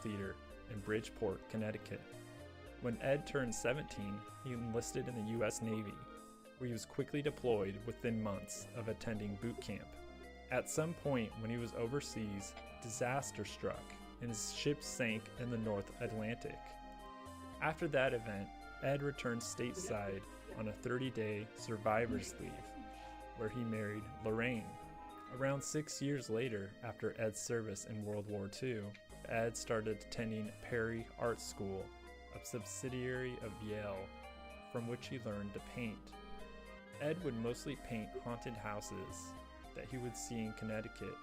Theater in Bridgeport, Connecticut. When Ed turned 17, he enlisted in the U.S. Navy, where he was quickly deployed within months of attending boot camp. At some point when he was overseas, disaster struck and his ship sank in the North Atlantic. After that event, Ed returned stateside on a 30-day survivor's leave, where he married Lorraine. Around 6 years later, after Ed's service in World War II, Ed started attending Perry Art School, a subsidiary of Yale, from which he learned to paint. Ed would mostly paint haunted houses that he would see in Connecticut.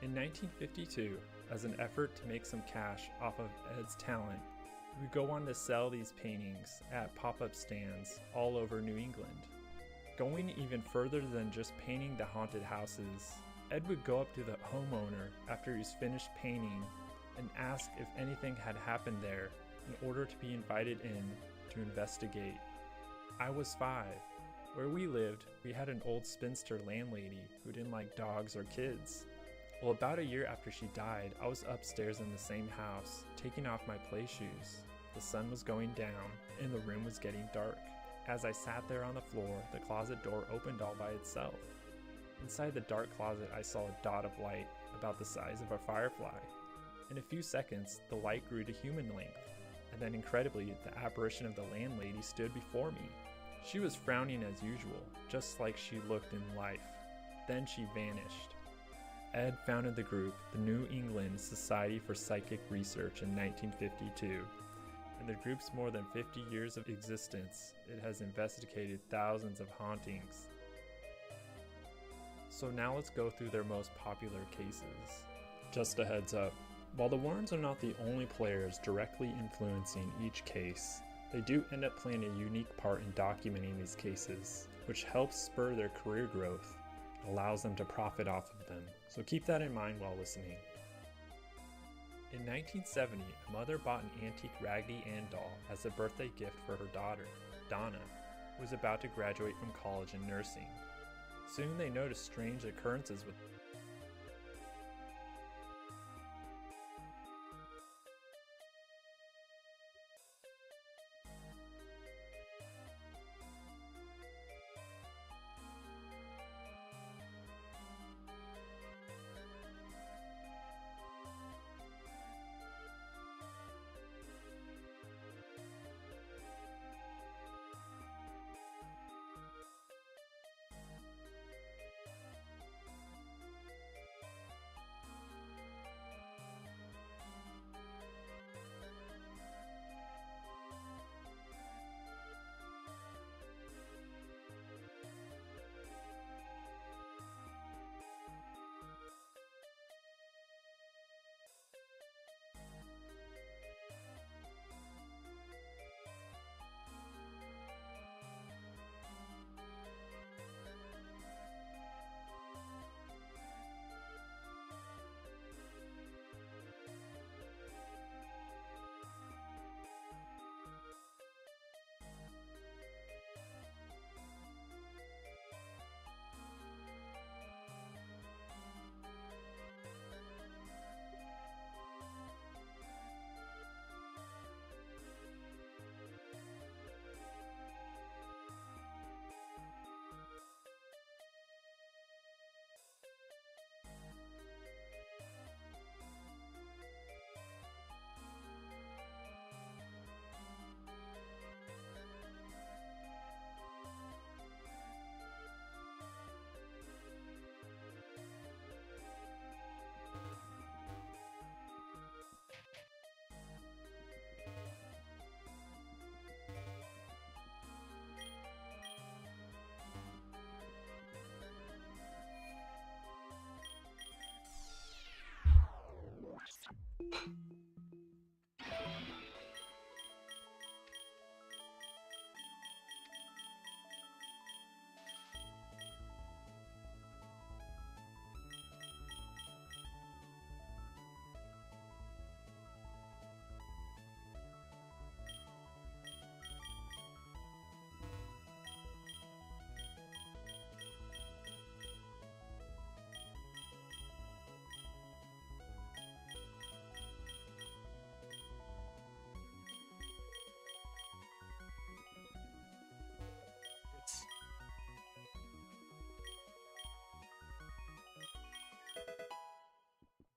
In 1952, as an effort to make some cash off of Ed's talent, he would go on to sell these paintings at pop-up stands all over New England. Going even further than just painting the haunted houses, Ed would go up to the homeowner after he's finished painting and ask if anything had happened there in order to be invited in to investigate. I was 5. Where we lived, we had an old spinster landlady who didn't like dogs or kids. Well, about a year after she died, I was upstairs in the same house, taking off my play shoes. The sun was going down, and the room was getting dark. As I sat there on the floor, the closet door opened all by itself. Inside the dark closet, I saw a dot of light about the size of a firefly. In a few seconds, the light grew to human length, and then incredibly, the apparition of the landlady stood before me. She was frowning as usual, just like she looked in life. Then she vanished. Ed founded the group, the New England Society for Psychic Research, in 1952. In the group's more than 50 years of existence, it has investigated thousands of hauntings. So now let's go through their most popular cases. Just a heads up, while the Warrens are not the only players directly influencing each case, they do end up playing a unique part in documenting these cases, which helps spur their career growth and allows them to profit off of them. So keep that in mind while listening. In 1970, a mother bought an antique Raggedy Ann doll as a birthday gift for her daughter, Donna, who was about to graduate from college in nursing. Soon they noticed strange occurrences with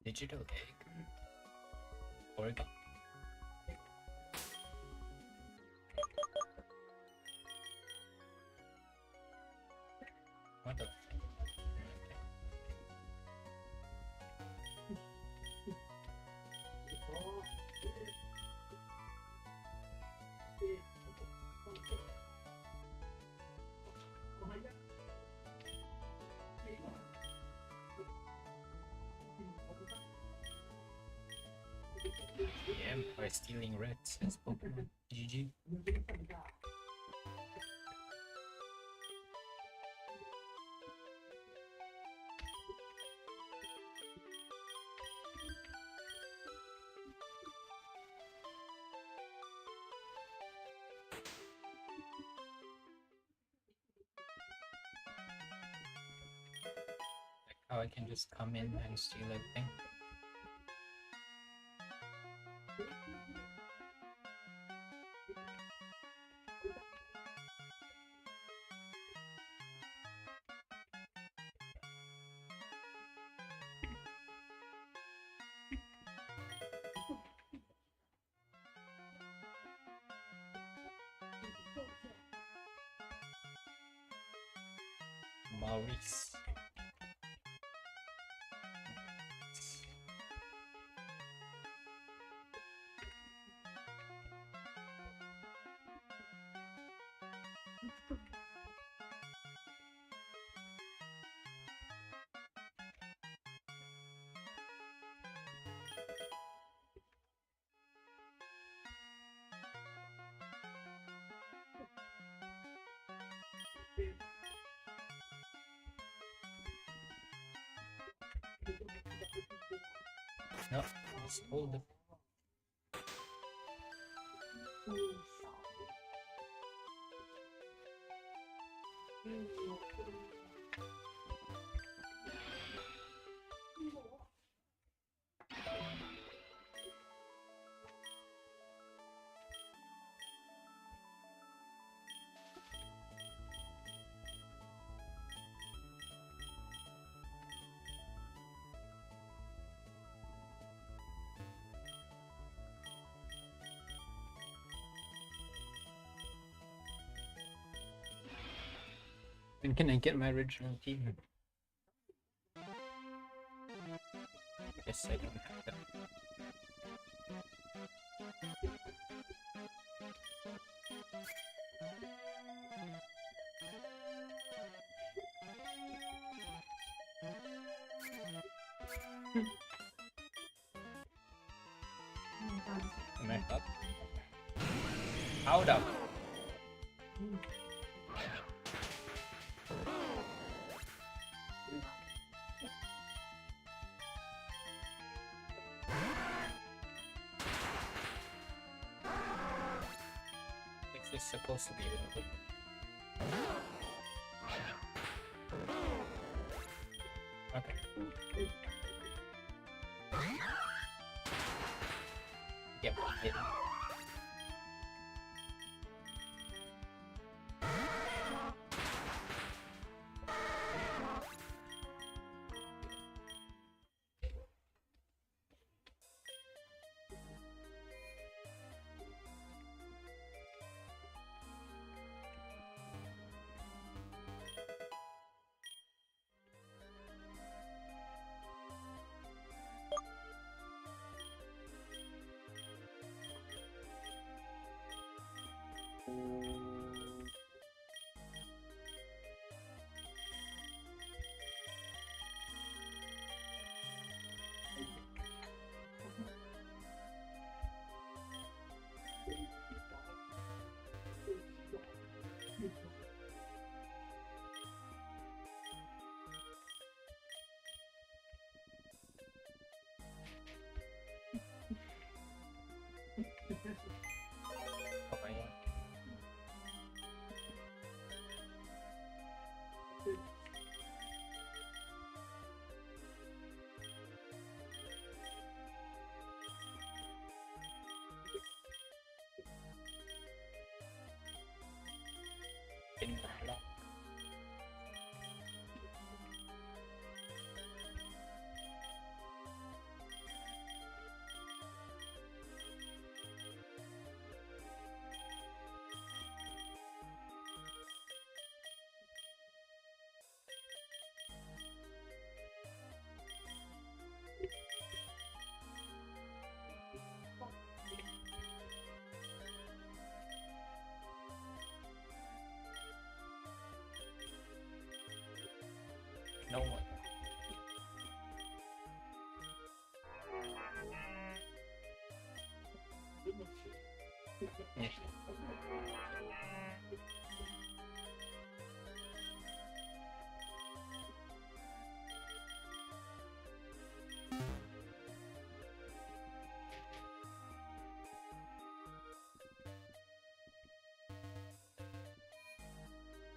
Digital egg. Oregon. What the? Yeah, by stealing red, says Pokemon. GG. Like how I can just come in and steal everything. Maurice. No, let's hold it. When can I get my original team? Guess I don't have that. Am I up? Out up. This is supposed to be a okay. Yep, hit him. helmet. Yeah.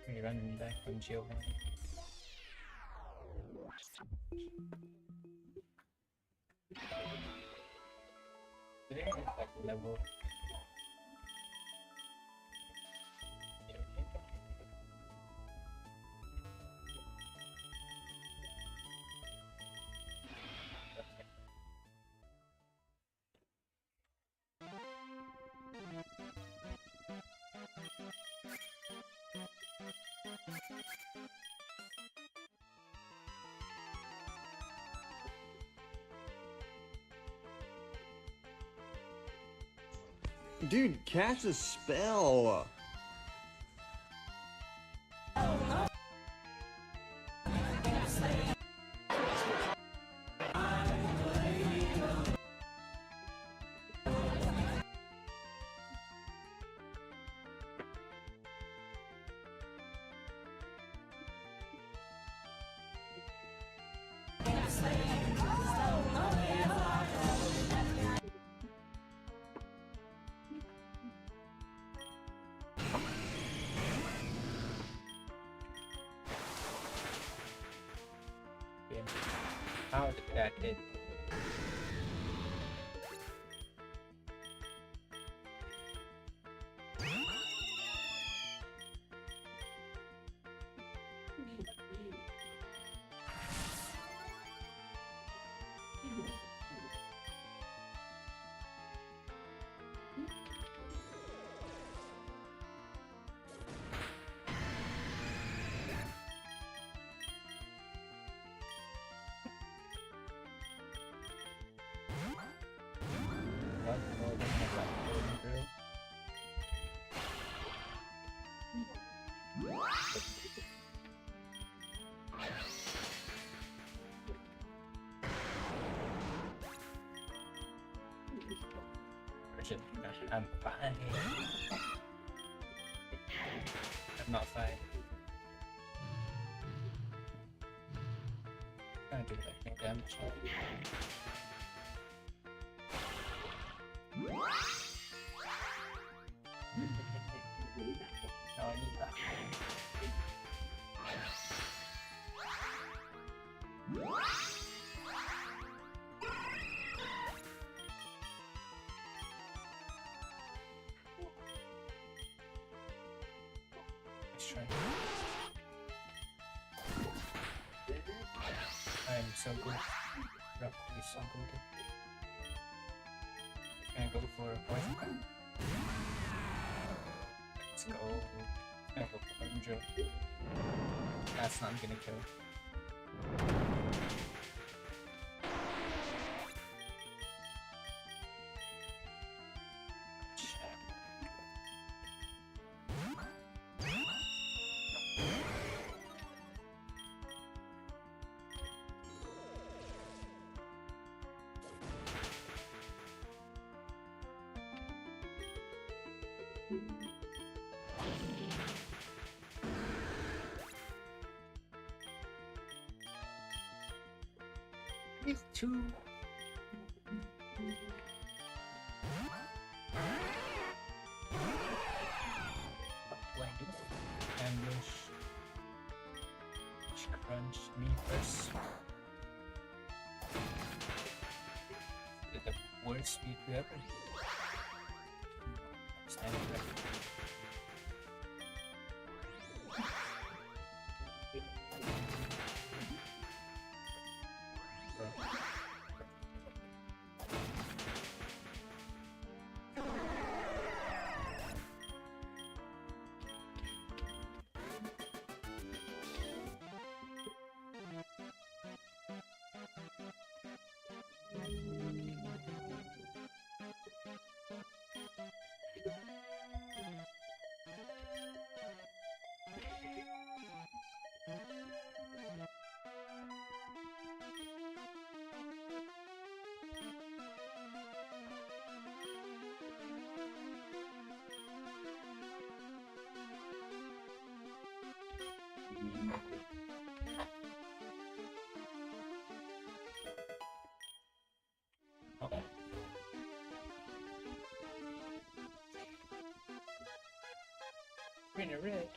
We're running back on Jill. Did it hit like level? Dude, cast a spell! How did that hit? What more than that golden drill? I'm fine. I'm not fine. I'm gonna do like no damage. No, I need that. Let's try. I'm so good. Rock is so good. Can I go for a poison pen? Let's go. Can I go for a drill? That's not gonna kill. Check. These two. What do I do? Ambush. Crunch me first. The worst speed ever. Stand ready. Oh. Green or red?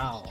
Ow.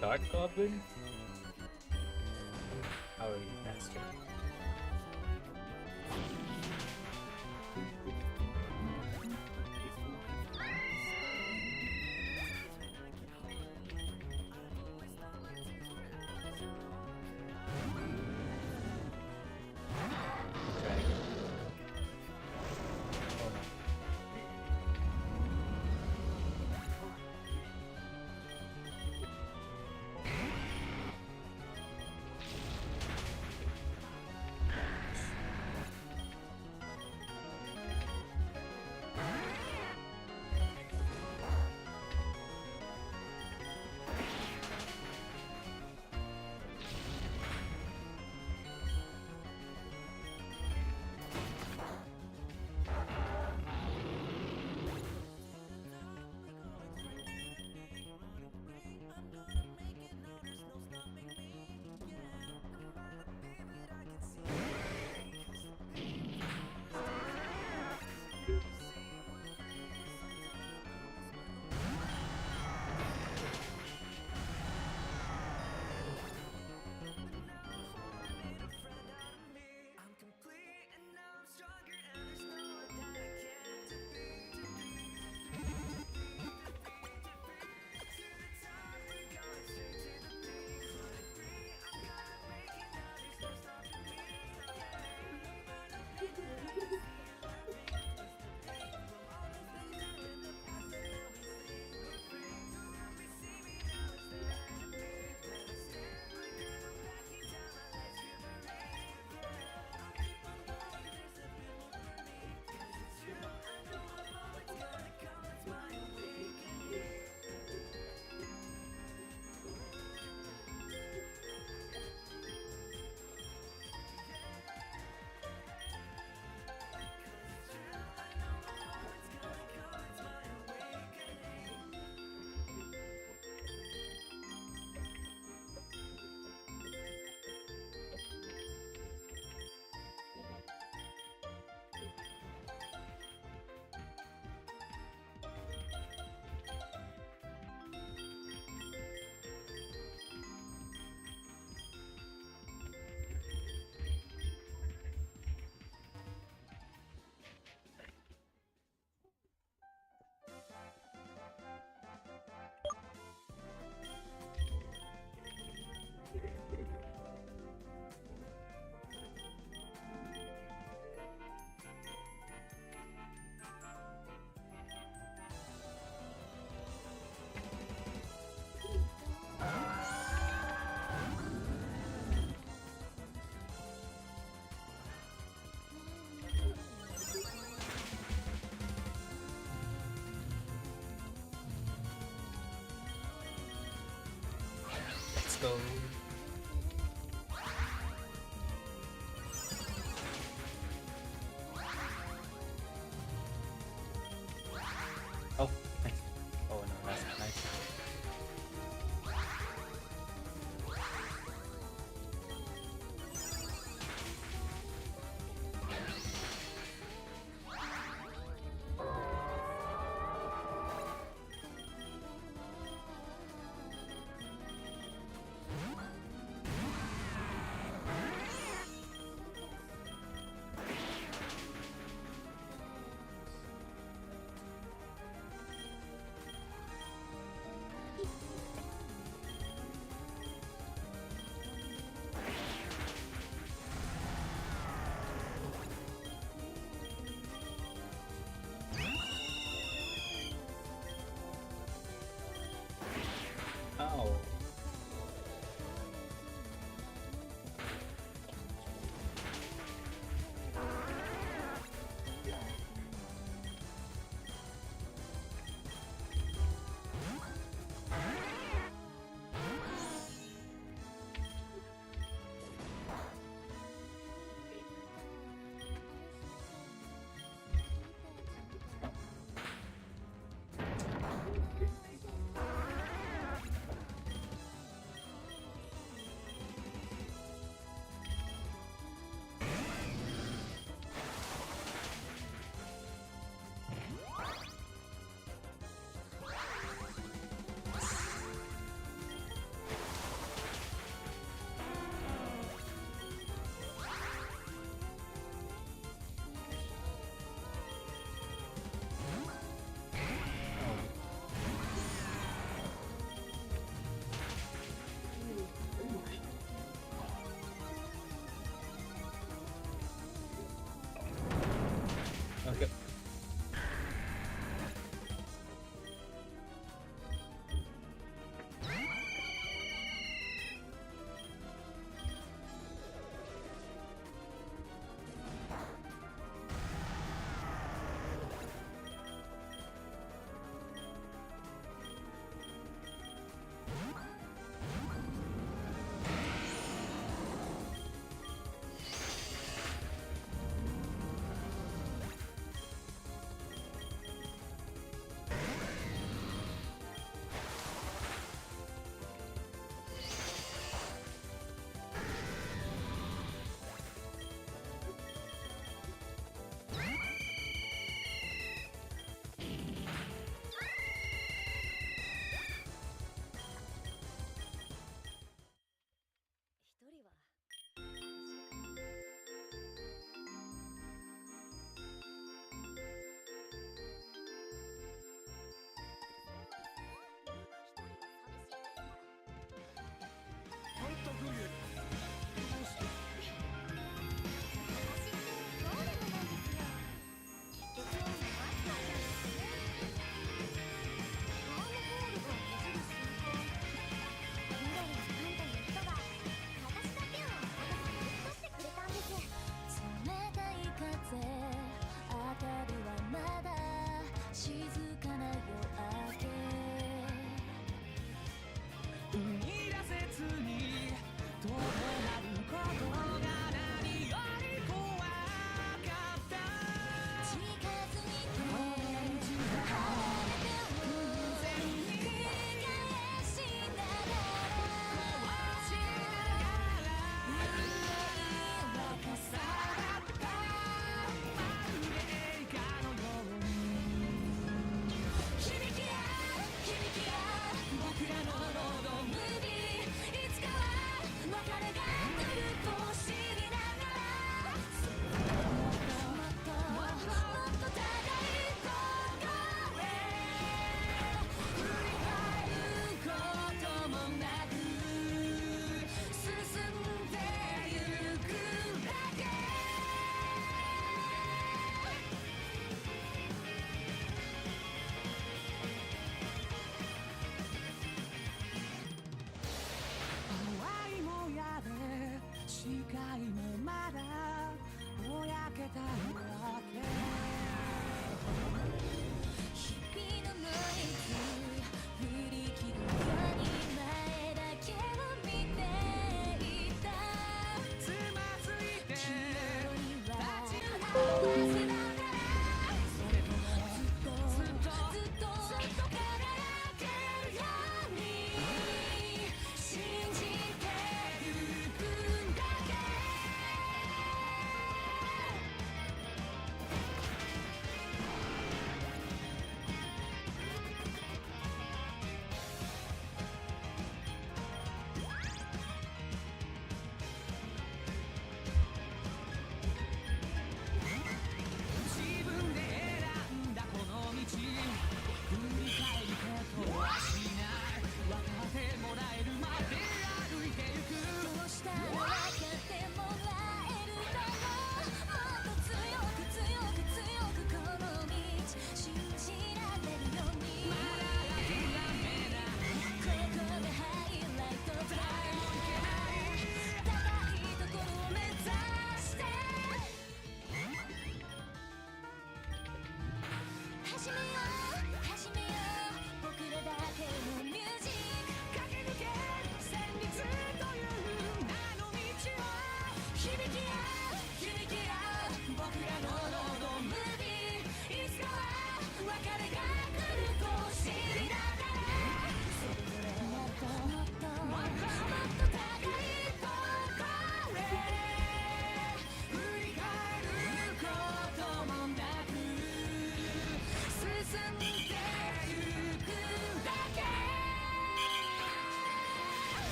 Dark Goblin? Oh, you bastard. Dragon. Oh no. go. Oh, nice. Oh no, that's not nice. Oh. Okay.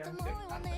ってなんだ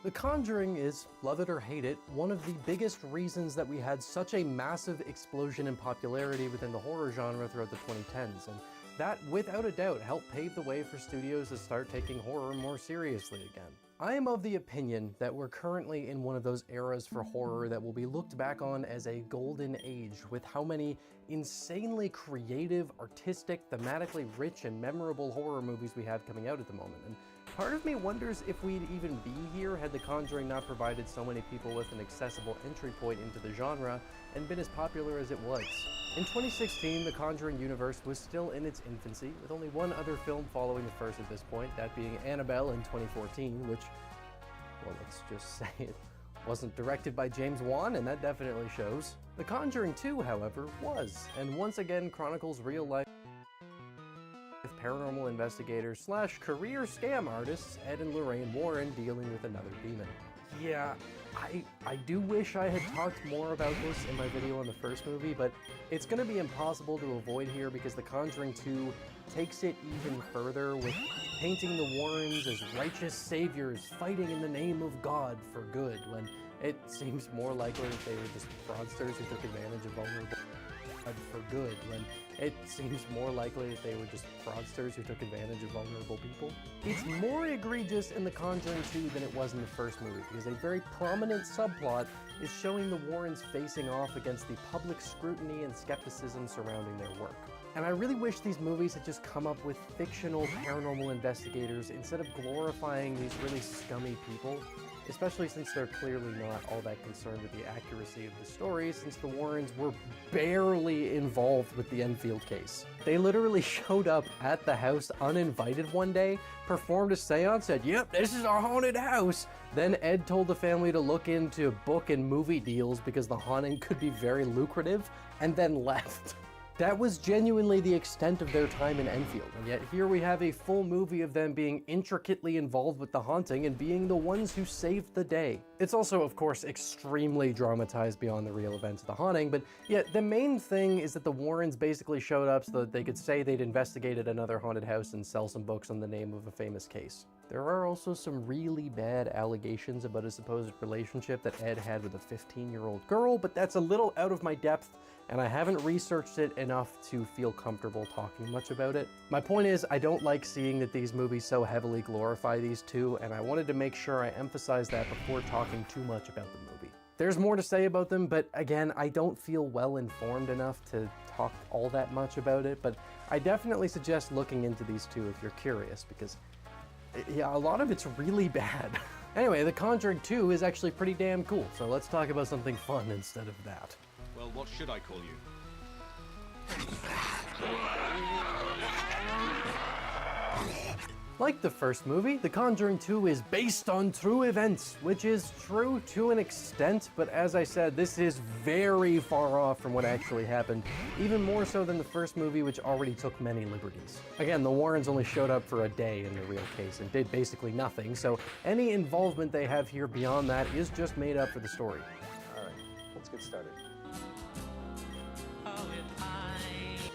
The Conjuring is, love it or hate it, one of the biggest reasons that we had such a massive explosion in popularity within the horror genre throughout the 2010s, and that, without a doubt, helped pave the way for studios to start taking horror more seriously again. I am of the opinion that we're currently in one of those eras for horror that will be looked back on as a golden age, with how many insanely creative, artistic, thematically rich, and memorable horror movies we have coming out at the moment. And part of me wonders if we'd even be here had The Conjuring not provided so many people with an accessible entry point into the genre and been as popular as it was. In 2016, the Conjuring universe was still in its infancy, with only one other film following the first at this point, that being Annabelle in 2014, which, well, let's just say it wasn't directed by James Wan, and that definitely shows. The Conjuring 2, however, was, and once again chronicles real life paranormal investigators / career scam artists Ed and Lorraine Warren dealing with another demon. Yeah, I do wish I had talked more about this in my video on the first movie, but it's going to be impossible to avoid here because The Conjuring 2 takes it even further with painting the Warrens as righteous saviors fighting in the name of God for good, when it seems more likely that they were just fraudsters who took advantage of vulnerable for good, when it seems more likely that they were just fraudsters who took advantage of vulnerable people. It's more egregious in The Conjuring 2 than it was in the first movie, because a very prominent subplot is showing the Warrens facing off against the public scrutiny and skepticism surrounding their work. And I really wish these movies had just come up with fictional paranormal investigators instead of glorifying these really scummy people, especially since they're clearly not all that concerned with the accuracy of the story, since the Warrens were barely involved with the Enfield case. They literally showed up at the house uninvited one day, performed a seance, said, "Yep, this is our haunted house." Then Ed told the family to look into book and movie deals because the haunting could be very lucrative, and then left. That was genuinely the extent of their time in Enfield, and yet here we have a full movie of them being intricately involved with the haunting and being the ones who saved the day. It's also, of course, extremely dramatized beyond the real events of the haunting, but yet the main thing is that the Warrens basically showed up so that they could say they'd investigated another haunted house and sell some books on the name of a famous case. There are also some really bad allegations about a supposed relationship that Ed had with a 15-year-old girl, but that's a little out of my depth, and I haven't researched it enough to feel comfortable talking much about it. My point is, I don't like seeing that these movies so heavily glorify these two, and I wanted to make sure I emphasize that before talking too much about the movie. There's more to say about them, but again, I don't feel well informed enough to talk all that much about it, but I definitely suggest looking into these two if you're curious, because yeah, a lot of it's really bad. Anyway, The Conjuring 2 is actually pretty damn cool, so let's talk about something fun instead of that. Well, what should I call you? Like the first movie, The Conjuring 2 is based on true events, which is true to an extent, but as I said, this is very far off from what actually happened, even more so than the first movie, which already took many liberties. Again, the Warrens only showed up for a day in the real case and did basically nothing, so any involvement they have here beyond that is just made up for the story. Alright, let's get started.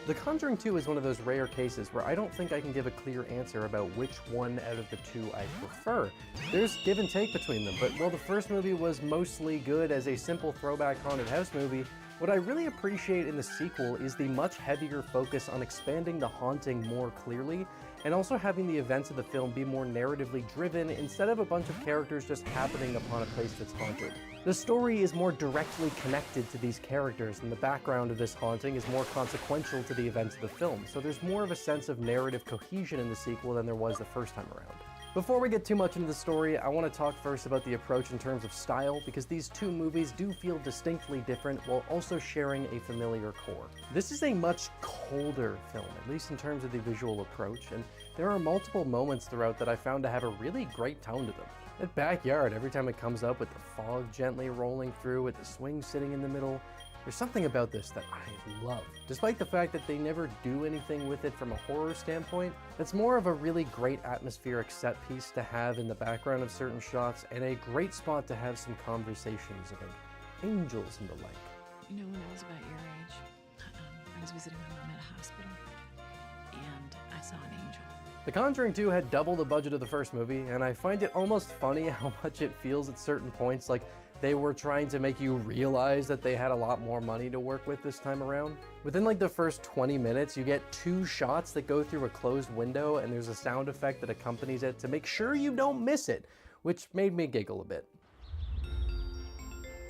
The Conjuring 2 is one of those rare cases where I don't think I can give a clear answer about which one out of the two I prefer. There's give and take between them, but while the first movie was mostly good as a simple throwback haunted house movie, what I really appreciate in the sequel is the much heavier focus on expanding the haunting more clearly, and also having the events of the film be more narratively driven instead of a bunch of characters just happening upon a place that's haunted. The story is more directly connected to these characters, and the background of this haunting is more consequential to the events of the film, so there's more of a sense of narrative cohesion in the sequel than there was the first time around. Before we get too much into the story, I want to talk first about the approach in terms of style, because these two movies do feel distinctly different while also sharing a familiar core. This is a much colder film, at least in terms of the visual approach, and there are multiple moments throughout that I found to have a really great tone to them. That backyard, every time it comes up with the fog gently rolling through, with the swing sitting in the middle, there's something about this that I love. Despite the fact that they never do anything with it from a horror standpoint, it's more of a really great atmospheric set piece to have in the background of certain shots, and a great spot to have some conversations about angels and the like. You know, when I was about your age, I was visiting my mom at a hospital, and I saw an angel. The Conjuring 2 had double the budget of the first movie, and I find it almost funny how much it feels at certain points like they were trying to make you realize that they had a lot more money to work with this time around. Within like the first 20 minutes, you get 2 shots that go through a closed window, and there's a sound effect that accompanies it to make sure you don't miss it, which made me giggle a bit.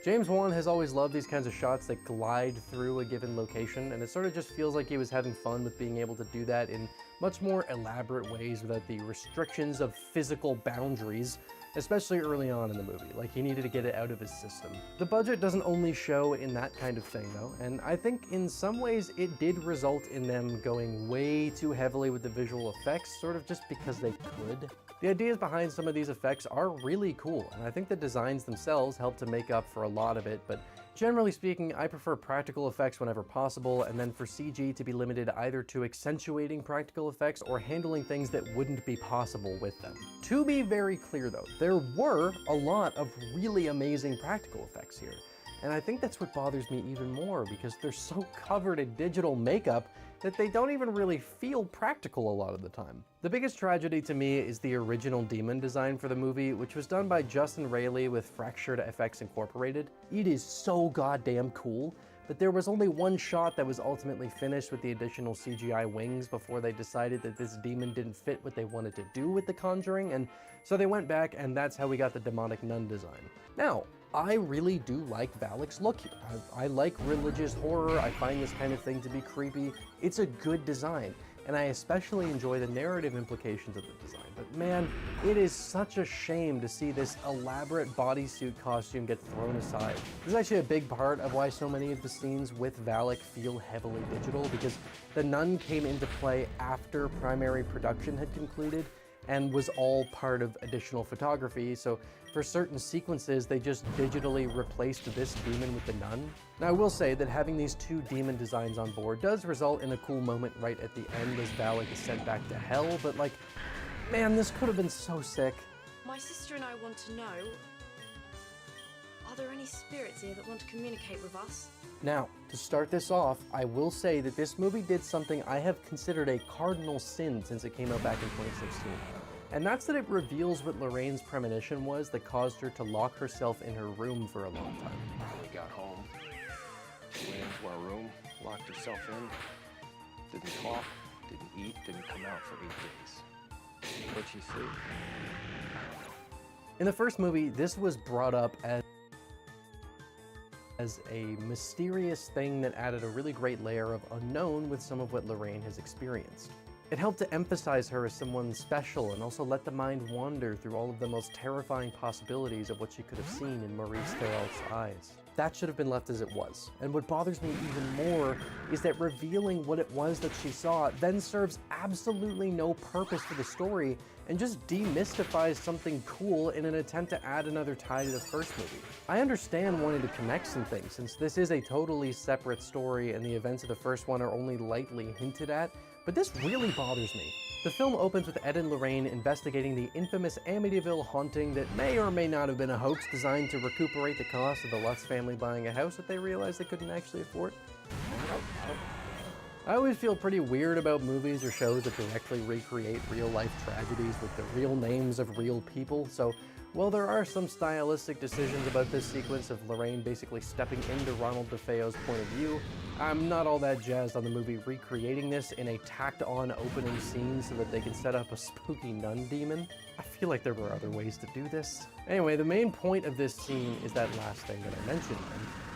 James Wan has always loved these kinds of shots that glide through a given location, and it sort of just feels like he was having fun with being able to do that in much more elaborate ways without the restrictions of physical boundaries, especially early on in the movie, like he needed to get it out of his system. The budget doesn't only show in that kind of thing though, and I think in some ways it did result in them going way too heavily with the visual effects, sort of just because they could. The ideas behind some of these effects are really cool, and I think the designs themselves help to make up for a lot of it, but generally speaking, I prefer practical effects whenever possible, and then for CG to be limited either to accentuating practical effects or handling things that wouldn't be possible with them. To be very clear though, there were a lot of really amazing practical effects here, and I think that's what bothers me even more, because they're so covered in digital makeup that they don't even really feel practical a lot of the time. The biggest tragedy to me is the original demon design for the movie, which was done by Justin Rayleigh with Fractured FX Incorporated. It is so goddamn cool, but there was only one shot that was ultimately finished with the additional CGI wings before they decided that this demon didn't fit what they wanted to do with The Conjuring, and so they went back, and that's how we got the demonic nun design. Now, I really do like Valak's look here. I like religious horror. I find this kind of thing to be creepy. It's a good design, and I especially enjoy the narrative implications of the design. But man, it is such a shame to see this elaborate bodysuit costume get thrown aside. This is actually a big part of why so many of the scenes with Valak feel heavily digital, because the nun came into play after primary production had concluded and was all part of additional photography, so for certain sequences they just digitally replaced this demon with the nun. Now I will say that having these 2 demon designs on board does result in a cool moment right at the end as Valak is sent back to hell, but like, man, this could have been so sick. My sister and I want to know, are there any spirits here that want to communicate with us? Now, to start this off, I will say that this movie did something I have considered a cardinal sin since it came out back in 2016. And that's that it reveals what Lorraine's premonition was that caused her to lock herself in her room for a long time. We got home, went into our room, locked herself in, didn't talk, didn't eat, didn't come out for 8 days. What'd she say? In the first movie, this was brought up as a mysterious thing that added a really great layer of unknown with some of what Lorraine has experienced. It helped to emphasize her as someone special and also let the mind wander through all of the most terrifying possibilities of what she could have seen in Maurice Théralt's eyes. That should have been left as it was. And what bothers me even more is that revealing what it was that she saw then serves absolutely no purpose for the story and just demystifies something cool in an attempt to add another tie to the first movie. I understand wanting to connect some things, since this is a totally separate story and the events of the first one are only lightly hinted at, but this really bothers me. The film opens with Ed and Lorraine investigating the infamous Amityville haunting that may or may not have been a hoax designed to recuperate the cost of the Lutz family buying a house that they realized they couldn't actually afford. I always feel pretty weird about movies or shows that directly recreate real-life tragedies with the real names of real people, so while there are some stylistic decisions about this sequence of Lorraine basically stepping into Ronald DeFeo's point of view, I'm not all that jazzed on the movie recreating this in a tacked-on opening scene so that they can set up a spooky nun demon. I feel like there were other ways to do this. Anyway, the main point of this scene is that last thing that I mentioned,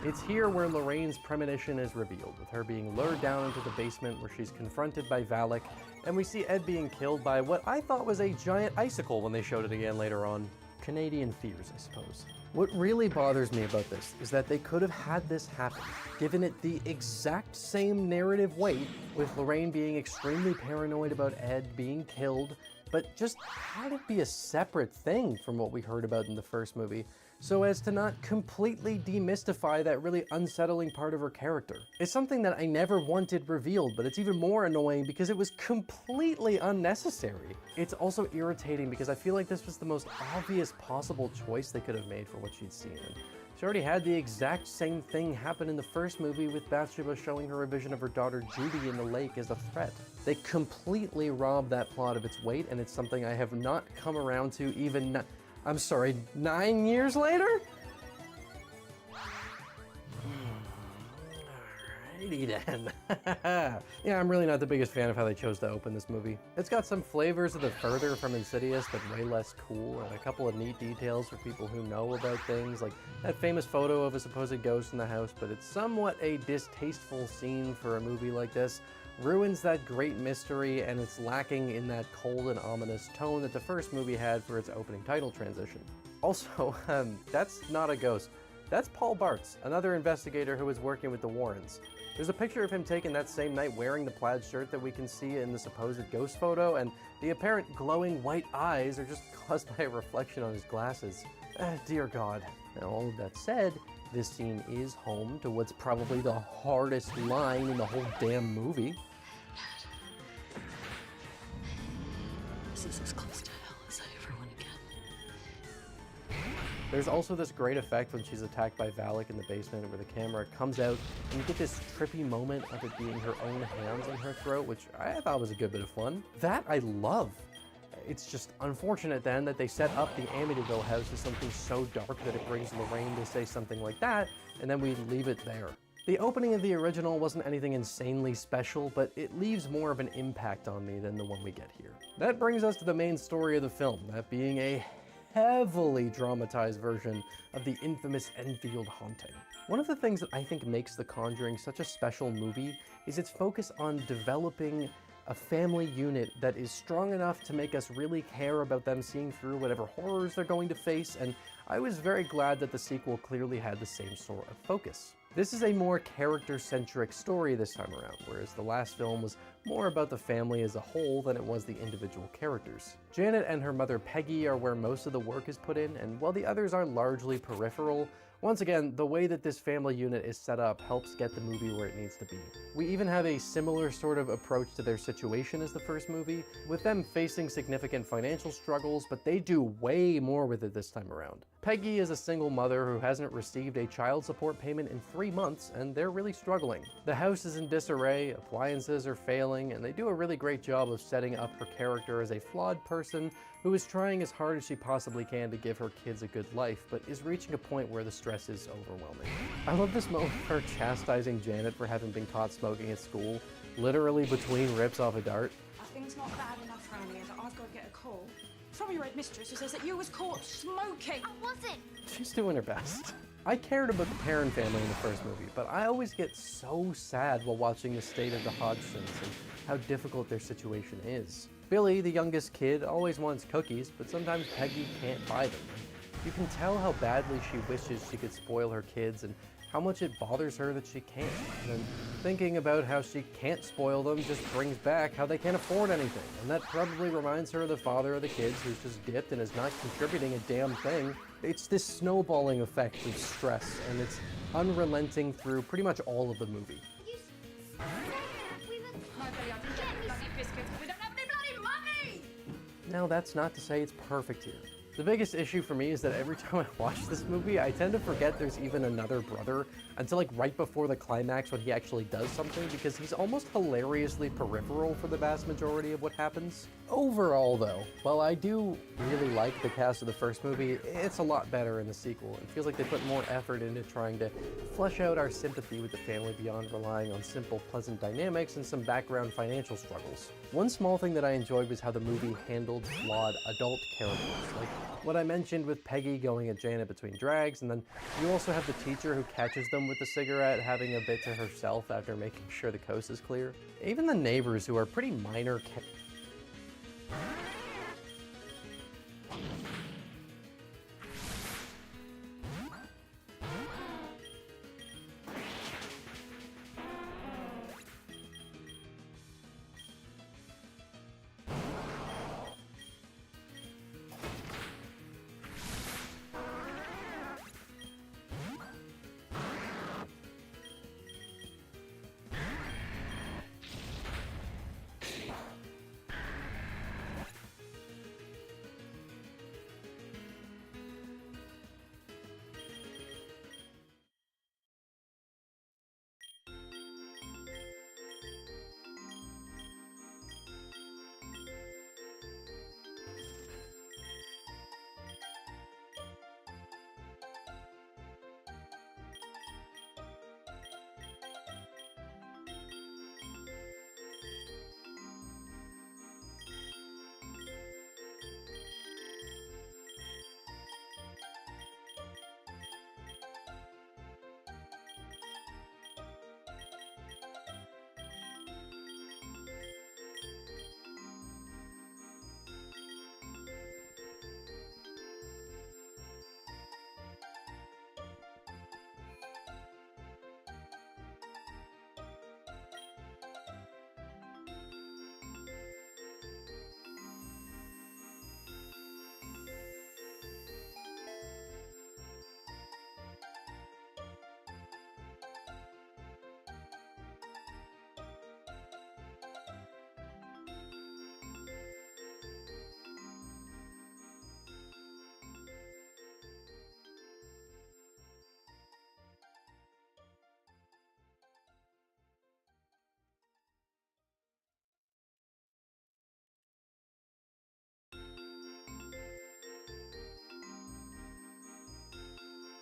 and it's here where Lorraine's premonition is revealed, with her being lured down into the basement where she's confronted by Valak and we see Ed being killed by what I thought was a giant icicle when they showed it again later on. Canadian fears, I suppose. What really bothers me about this is that they could have had this happen, given it the exact same narrative weight, with Lorraine being extremely paranoid about Ed being killed, but just had it be a separate thing from what we heard about in the first movie, so as to not completely demystify that really unsettling part of her character. It's something that I never wanted revealed, but it's even more annoying because it was completely unnecessary. It's also irritating because I feel like this was the most obvious possible choice they could have made for what she'd seen. And she already had the exact same thing happen in the first movie, with Bathsheba showing her a vision of her daughter Judy in the lake as a threat. They completely robbed that plot of its weight, and it's something I have not come around to even 9 years later? Alrighty then. Yeah, I'm really not the biggest fan of how they chose to open this movie. It's got some flavors of the Further from Insidious, but way less cool, and a couple of neat details for people who know about things, like that famous photo of a supposed ghost in the house, but it's somewhat a distasteful scene for a movie like this. Ruins that great mystery, and it's lacking in that cold and ominous tone that the first movie had for its opening title transition. Also, that's not a ghost. That's Paul Bartz, another investigator who was working with the Warrens. There's a picture of him taken that same night wearing the plaid shirt that we can see in the supposed ghost photo, and the apparent glowing white eyes are just caused by a reflection on his glasses. Dear God. Now, all of that said, this scene is home to what's probably the hardest line in the whole damn movie. This is as close to hell as I ever want to get. There's also this great effect when she's attacked by Valak in the basement, where the camera comes out and you get this trippy moment of it being her own hands on her throat, which I thought was a good bit of fun. That I love. It's just unfortunate then that they set up the Amityville house as something so dark that it brings Lorraine to say something like that, and then we leave it there. The opening of the original wasn't anything insanely special, but it leaves more of an impact on me than the one we get here. That brings us to the main story of the film, that being a heavily dramatized version of the infamous Enfield haunting. One of the things that I think makes The Conjuring such a special movie is its focus on developing a family unit that is strong enough to make us really care about them seeing through whatever horrors they're going to face, and I was very glad that the sequel clearly had the same sort of focus. This is a more character-centric story this time around, whereas the last film was more about the family as a whole than it was the individual characters. Janet and her mother Peggy are where most of the work is put in, and while the others are largely peripheral, once again, the way that this family unit is set up helps get the movie where it needs to be. We even have a similar sort of approach to their situation as the first movie, with them facing significant financial struggles, but they do way more with it this time around. Peggy is a single mother who hasn't received a child support payment in 3 months, and they're really struggling. The house is in disarray, appliances are failing, and they do a really great job of setting up her character as a flawed person who is trying as hard as she possibly can to give her kids a good life, but is reaching a point where the stress is overwhelming. I love this moment of her chastising Janet for having been caught smoking at school, literally between rips off a dart. I think it's not bad enough around here that I've got to get a call from your head mistress who says that you was caught smoking. I wasn't. She's doing her best. I cared about the Perrin family in the first movie, but I always get so sad while watching the state of the Hodgsons and how difficult their situation is. Billy, the youngest kid, always wants cookies, but sometimes Peggy can't buy them. You can tell how badly she wishes she could spoil her kids and how much it bothers her that she can't. And thinking about how she can't spoil them just brings back how they can't afford anything. And that probably reminds her of the father of the kids who's just dipped and is not contributing a damn thing. It's this snowballing effect of stress, and it's unrelenting through pretty much all of the movie. Now, that's not to say it's perfect here. The biggest issue for me is that every time I watch this movie, I tend to forget there's even another brother until like right before the climax when he actually does something, because he's almost hilariously peripheral for the vast majority of what happens. Overall though, while I do really like the cast of the first movie, it's a lot better in the sequel. It feels like they put more effort into trying to flesh out our sympathy with the family beyond relying on simple, pleasant dynamics and some background financial struggles. One small thing that I enjoyed was how the movie handled flawed adult characters, like what I mentioned with Peggy going at Janet between drags, and then you also have the teacher who catches them with the cigarette, having a bit to herself after making sure the coast is clear. Even the neighbors, who are pretty minor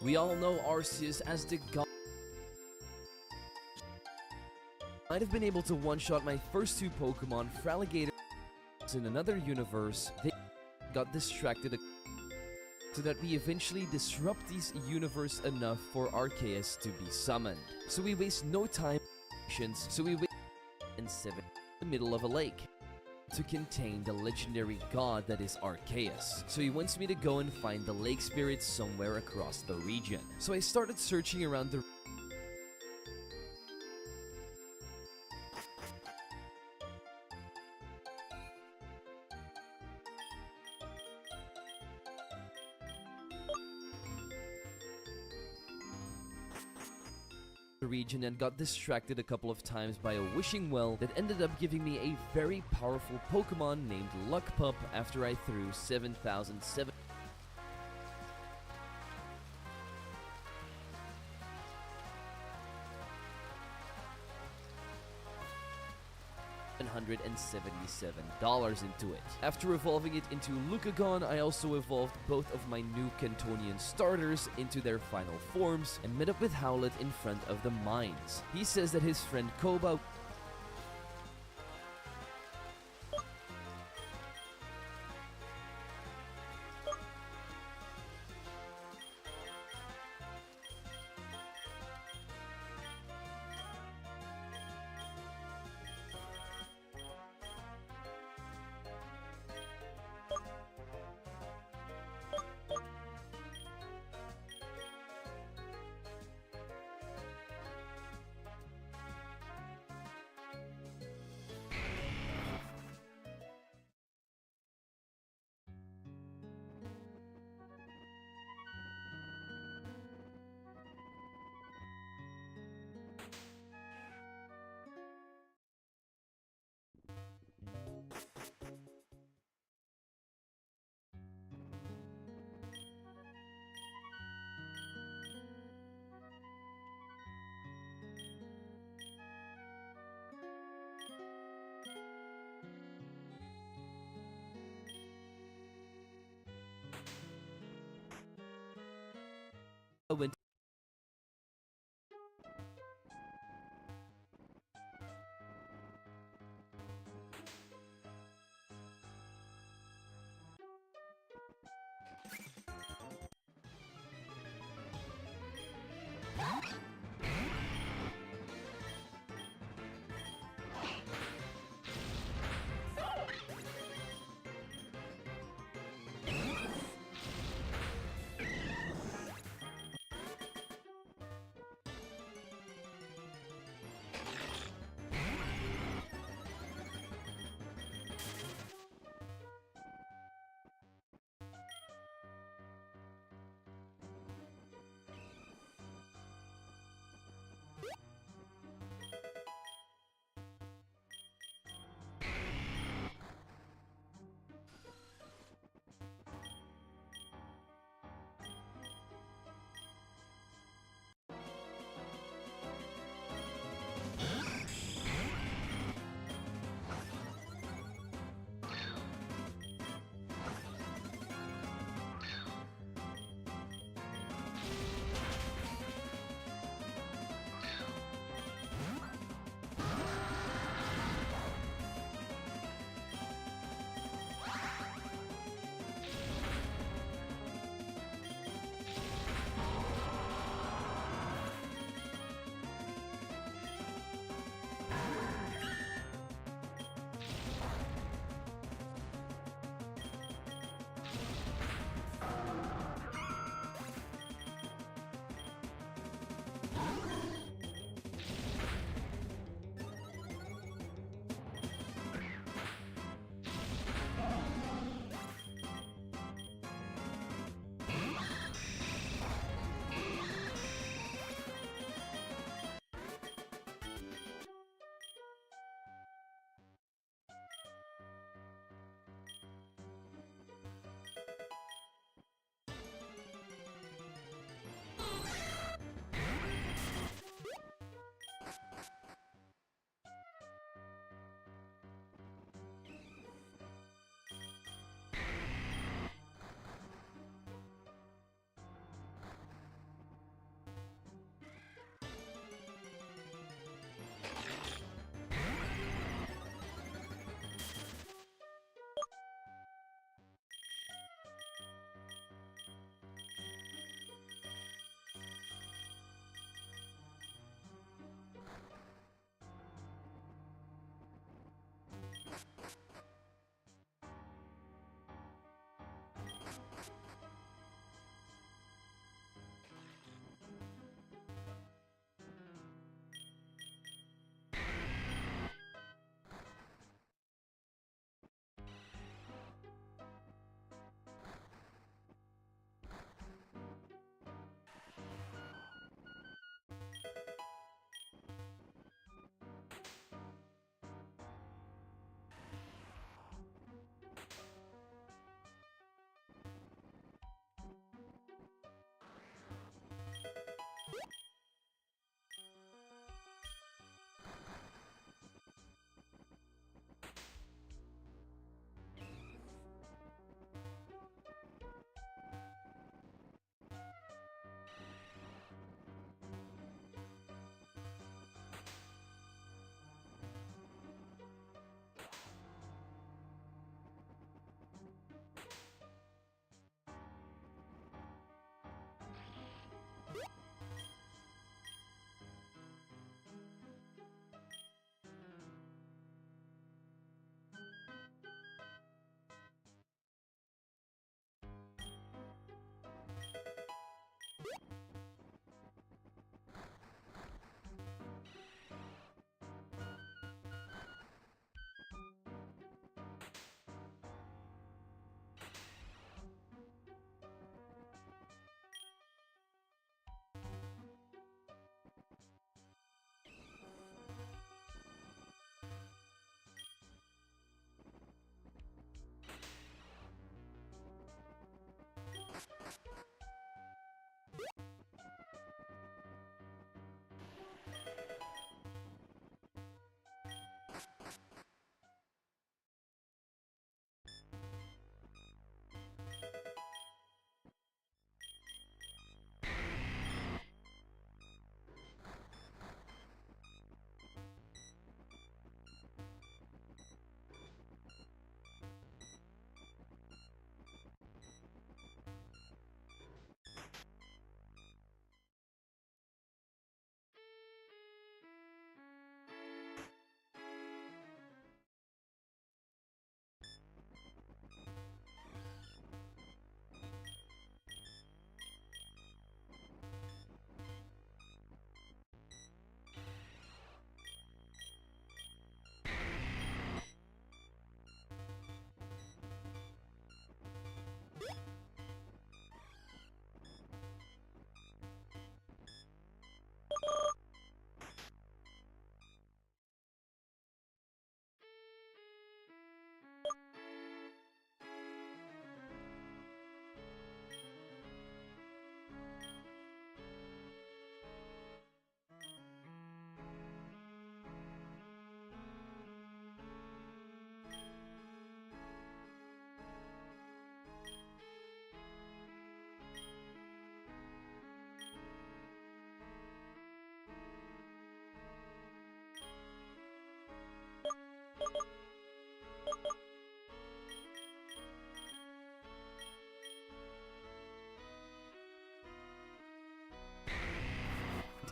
We all know Arceus as the god. Might have been able to one-shot my first two Pokemon, Fraligator. In another universe, they got distracted so that we eventually disrupt this universe enough for Arceus to be summoned. So we waste no time, so we wait in 7 in the middle of a lake to contain the legendary god that is Arceus. So he wants me to go and find the lake spirits somewhere across the region. So I started searching around the region and got distracted a couple of times by a wishing well that ended up giving me a very powerful Pokemon named Luckpup after I threw 7,700 $777 into it. After evolving it into Lucagon, I also evolved both of my new Cantonian starters into their final forms and met up with Howlet in front of the mines. He says that his friend Koba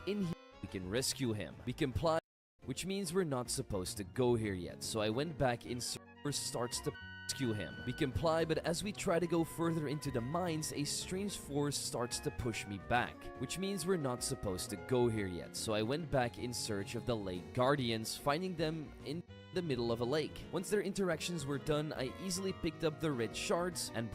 in here, we can rescue him. We comply, which means we're not supposed to go here yet. So I went back in starts to rescue him. We comply, but as we try to go further into the mines, a strange force starts to push me back, which means we're not supposed to go here yet. So I went back in search of the Lake Guardians, finding them in the middle of a lake. Once their interactions were done, I easily picked up the red shards and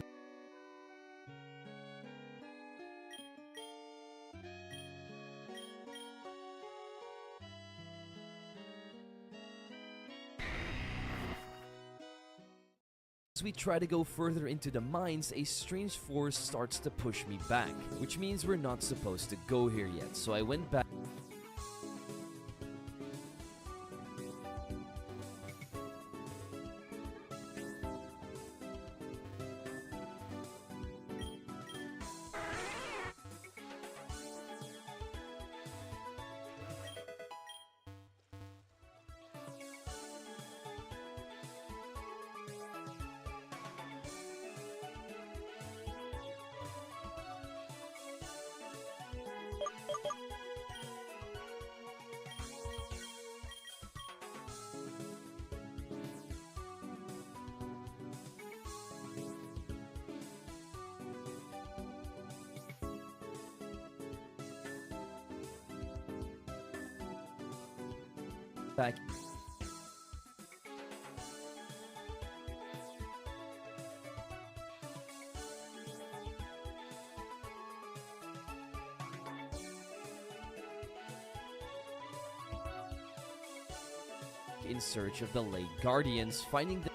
as we try to go further into the mines, a strange force starts to push me back, which means we're not supposed to go here yet. So I went back in search of the Lake Guardians, finding them